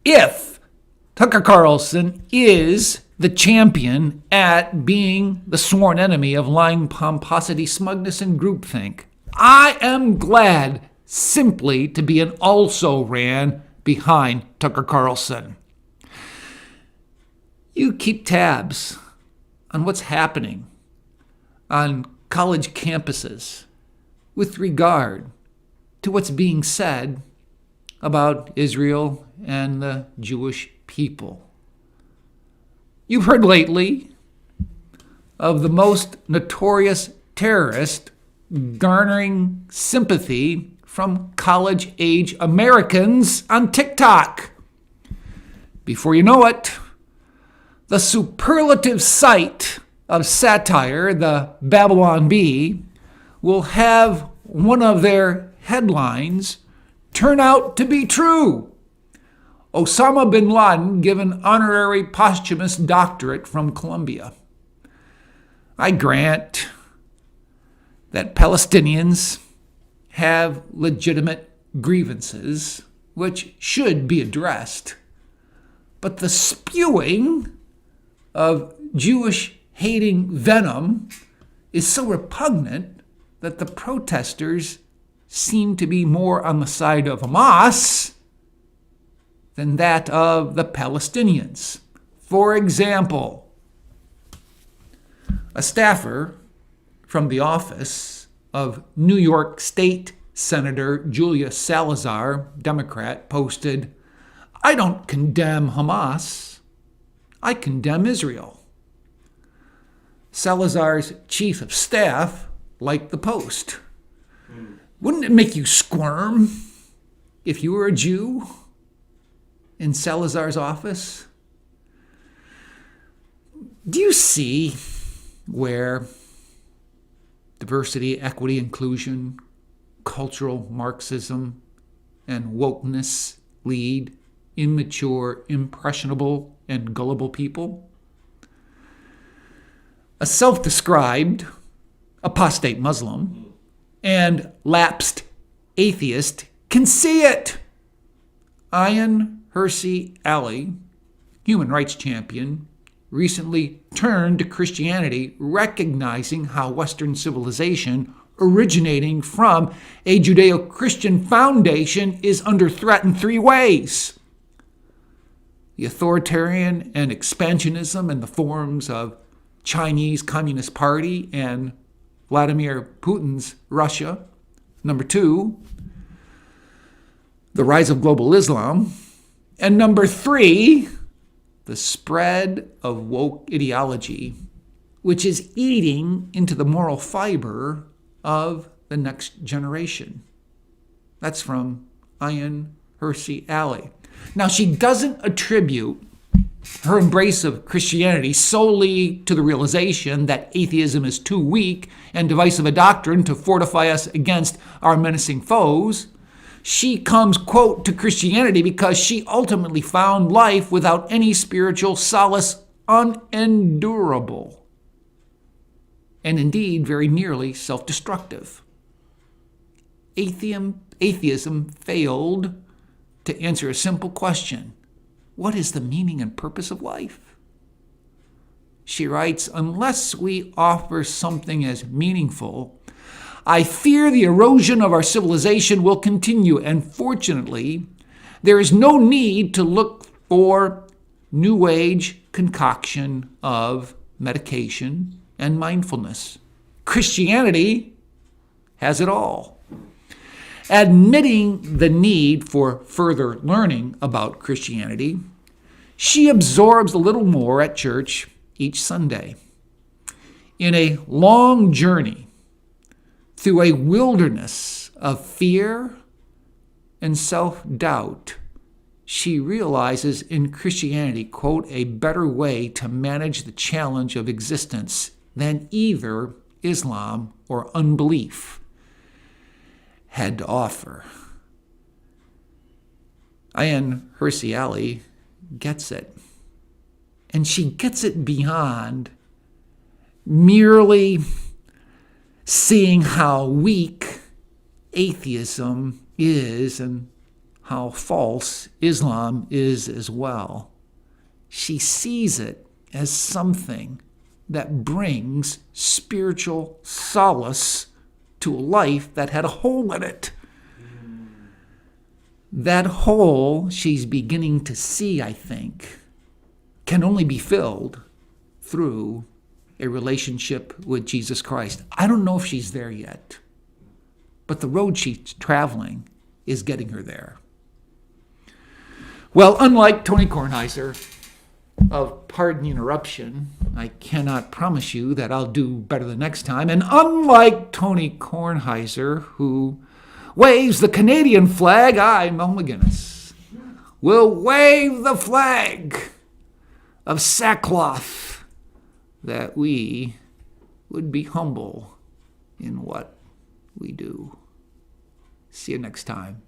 if Tucker Carlson is the champion at being the sworn enemy of lying pomposity, smugness, and groupthink, I am glad simply to be an also-ran behind Tucker Carlson. You keep tabs on what's happening on college campuses with regard to what's being said about Israel and the Jewish people. You've heard lately of the most notorious terrorist garnering sympathy from college-age Americans on TikTok. Before you know it, the superlative site of satire, the Babylon Bee, will have one of their headlines turn out to be true. Osama bin Laden given honorary posthumous doctorate from Columbia. I grant that Palestinians have legitimate grievances which should be addressed, but the spewing of Jewish-hating venom is so repugnant that the protesters seem to be more on the side of Hamas than that of the Palestinians. For example, a staffer from the office of New York State Senator Julia Salazar, Democrat, posted, "I don't condemn Hamas, I condemn Israel." Salazar's chief of staff liked the post. Wouldn't it make you squirm if you were a Jew in Salazar's office? Do you see where diversity, equity, inclusion, cultural Marxism, and wokeness lead immature, impressionable, and gullible people? A self-described apostate Muslim and lapsed atheist can see it. Ayaan Hirsi Ali, human rights champion, recently turned to Christianity, recognizing how Western civilization, originating from a Judeo-Christian foundation, is under threat in three ways: the authoritarian and expansionism in the forms of Chinese Communist Party and Vladimir Putin's Russia. Number two, the rise of global Islam. And number three, the spread of woke ideology, which is eating into the moral fiber of the next generation. That's from Ayaan Hirsi Ali. Now, she doesn't attribute her embrace of Christianity solely to the realization that atheism is too weak and divisive a doctrine to fortify us against our menacing foes. She comes, quote, to Christianity because she ultimately found life without any spiritual solace unendurable, and indeed very nearly self-destructive. Atheism failed to answer a simple question: what is the meaning and purpose of life? She writes, "Unless we offer something as meaningful, I fear the erosion of our civilization will continue, and fortunately, there is no need to look for New Age concoction of medication and mindfulness. Christianity has it all." Admitting the need for further learning about Christianity, she absorbs a little more at church each Sunday. In a long journey through a wilderness of fear and self-doubt, she realizes in Christianity, quote, a better way to manage the challenge of existence than either Islam or unbelief had to offer. Ayaan Hirsi Ali gets it. And she gets it beyond merely seeing how weak atheism is and how false Islam is as well. She sees it as something that brings spiritual solace to a life that had a hole in it. That hole she's beginning to see, I think, can only be filled through a relationship with Jesus Christ. I don't know if she's there yet, but the road she's traveling is getting her there. Well, unlike Tony Kornheiser, pardon the interruption, I cannot promise you that I'll do better the next time. And unlike Tony Kornheiser, who waves the Canadian flag, I, Mel McGinnis, will wave the flag of sackcloth, that we would be humble in what we do. See you next time.